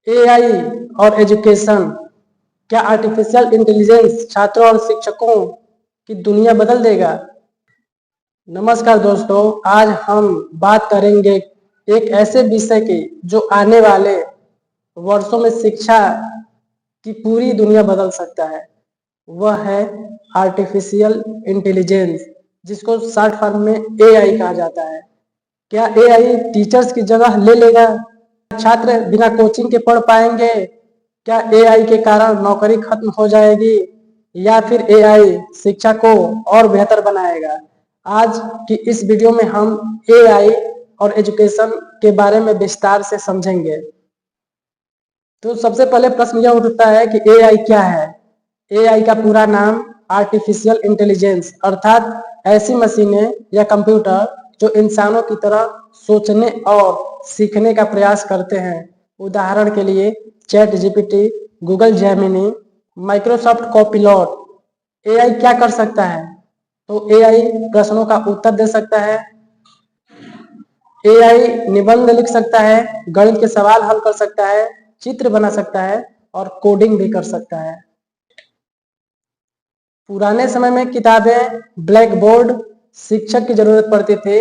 AI और education, क्या artificial intelligence छात्रों और शिक्षकों की दुनिया बदल देगा? नमस्कार दोस्तों, आज हम बात करेंगे एक ऐसे विषय की जो आने वाले वर्षों में शिक्षा की पूरी दुनिया बदल सकता है। वह है आर्टिफिशियल इंटेलिजेंस, जिसको शॉर्ट फॉर्म में एआई कहा जाता है। क्या एआई टीचर्स की जगह ले लेगा? छात्र बिना कोचिंग के पढ़ पाएंगे? क्या एआई के कारण नौकरी खत्म हो जाएगी या फिर एआई शिक्षा को और बेहतर बनाएगा? आज की इस वीडियो में हम एआई और एजुकेशन के बारे में विस्तार से समझेंगे। तो सबसे पहले प्रश्न यह उठता है कि एआई क्या है? एआई का पूरा नाम आर्टिफिशियल इंटेलिजेंस अर्थात ऐसी मशीनें या कंप्यूटर जो इंसानों की तरह सोचने और सीखने का प्रयास करते हैं। उदाहरण के लिए chat GPT, Google Gemini, Microsoft Copilot. AI क्या कर सकता है? तो एआई प्रश्नों का उत्तर दे सकता है, एआई निबंध लिख सकता है, गणित के सवाल हल कर सकता है, चित्र बना सकता है और कोडिंग भी कर सकता है। पुराने समय में किताबें, ब्लैक बोर्ड, शिक्षक की जरूरत पड़ती थी।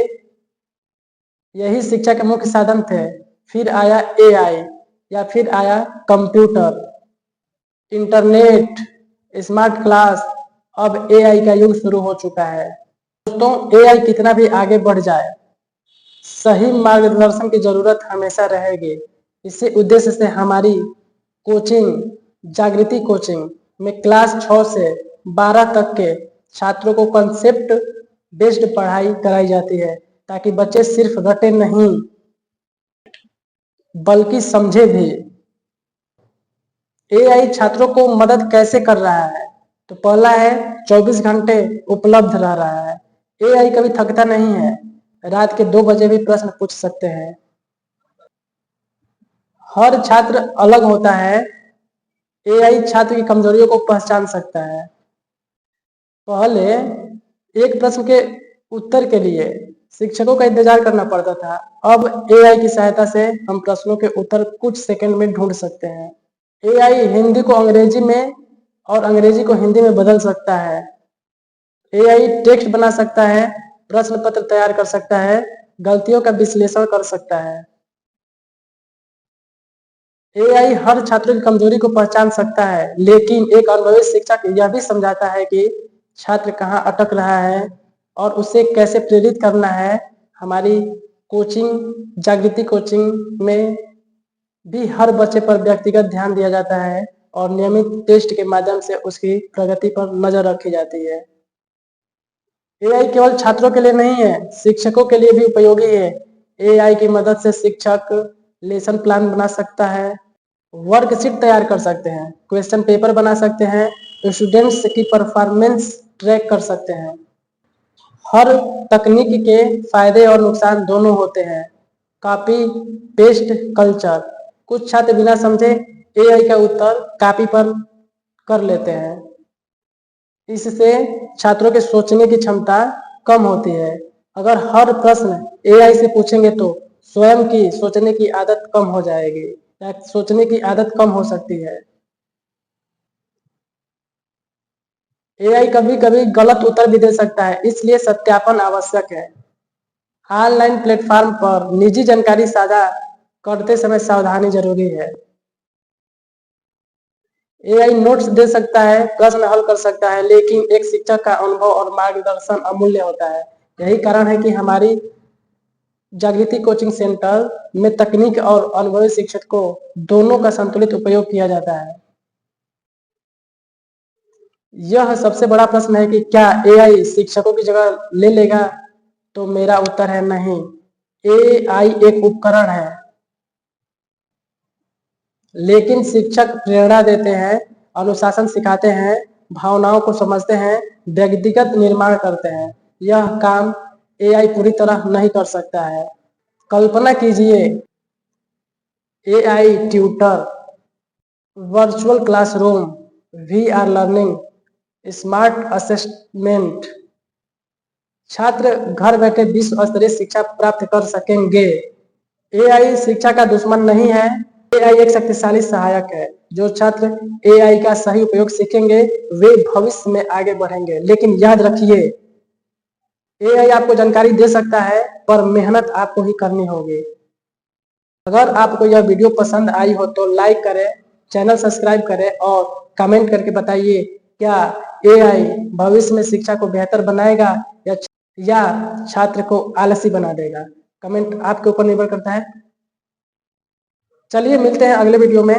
यही शिक्षा के मुख्य साधन थे। फिर आया एआई या फिर आया कंप्यूटर, इंटरनेट, स्मार्ट क्लास। अब एआई का युग शुरू हो चुका है। दोस्तों, एआई कितना भी आगे बढ़ जाए, सही मार्गदर्शन की जरूरत हमेशा रहेगी। इसी उद्देश्य से हमारी कोचिंग, जागृति कोचिंग में क्लास 6 से 12 तक के छात्रों को कंसेप्ट बेस्ड पढ़ाई कराई जाती है, ताकि बच्चे सिर्फ रटे नहीं बल्कि समझे भी। एआई छात्रों को मदद कैसे कर रहा है? तो पहला है 24 घंटे उपलब्ध रह रहा है। एआई कभी थकता नहीं है। रात के 2 बजे भी प्रश्न पूछ सकते हैं। हर छात्र अलग होता है। एआई छात्र की कमजोरियों को पहचान सकता है। पहले एक प्रश्न के उत्तर के लिए शिक्षकों का इंतजार करना पड़ता था। अब एआई की सहायता से हम प्रश्नों के उत्तर कुछ सेकंड में ढूंढ सकते हैं। एआई हिंदी को अंग्रेजी में और अंग्रेजी को हिंदी में बदल सकता है। एआई टेक्स्ट बना सकता है, प्रश्न पत्र तैयार कर सकता है, गलतियों का विश्लेषण कर सकता है। एआई हर छात्र की कमजोरी को पहचान सकता है, लेकिन एक अनुभवी शिक्षक यह भी समझाता है कि छात्र कहाँ अटक रहा है और उसे कैसे प्रेरित करना है। हमारी कोचिंग, जागृति कोचिंग में भी हर बच्चे पर व्यक्तिगत ध्यान दिया जाता है और नियमित टेस्ट के माध्यम से उसकी प्रगति पर नजर रखी जाती है। एआई केवल छात्रों के लिए नहीं है, शिक्षकों के लिए भी उपयोगी है। एआई की मदद से शिक्षक लेसन प्लान बना सकता है, वर्कशीट तैयार कर सकते हैं, क्वेश्चन पेपर बना सकते हैं, स्टूडेंट्स की परफॉर्मेंस ट्रैक कर सकते हैं। हर तकनीक के फायदे और नुकसान दोनों होते हैं। कॉपी पेस्ट कल्चर, कुछ छात्र बिना समझे एआई का उत्तर कॉपी पर कर लेते हैं। इससे छात्रों के सोचने की क्षमता कम होती है। अगर हर प्रश्न एआई से पूछेंगे तो स्वयं की सोचने की आदत कम हो जाएगी या सोचने की आदत कम हो सकती है। एआई कभी कभी गलत उत्तर भी दे सकता है, इसलिए सत्यापन आवश्यक है। ऑनलाइन प्लेटफॉर्म पर निजी जानकारी साझा करते समय सावधानी जरूरी है। एआई नोट्स दे सकता है, प्रश्न हल कर सकता है, लेकिन एक शिक्षक का अनुभव और मार्गदर्शन अमूल्य होता है। यही कारण है कि हमारी जागृति कोचिंग सेंटर में तकनीक और अनुभवी शिक्षक को दोनों का संतुलित उपयोग किया जाता है। यह सबसे बड़ा प्रश्न है कि क्या एआई शिक्षकों की जगह ले लेगा? तो मेरा उत्तर है नहीं। एआई एक उपकरण है, लेकिन शिक्षक प्रेरणा देते हैं, अनुशासन सिखाते हैं, भावनाओं को समझते हैं, व्यक्तिगत निर्माण करते हैं। यह काम एआई पूरी तरह नहीं कर सकता है। कल्पना कीजिए, AI tutor, virtual classroom, VR learning, smart assessment. छात्र घर बैठे विश्व स्तरीय शिक्षा प्राप्त कर सकेंगे। एआई शिक्षा का दुश्मन नहीं है, एआई एक शक्तिशाली सहायक है। जो छात्र एआई का सही उपयोग सीखेंगे वे भविष्य में आगे बढ़ेंगे। लेकिन याद रखिए, एआई आपको जानकारी दे सकता है पर मेहनत आपको ही करनी होगी। अगर आपको यह वीडियो पसंद आई हो तो लाइक करें, चैनल सब्सक्राइब करें और कमेंट करके बताइए क्या एआई भविष्य में शिक्षा को बेहतर बनाएगा या छात्र को आलसी बना देगा। कमेंट आपके ऊपर निर्भर करता है। चलिए मिलते हैं अगले वीडियो में।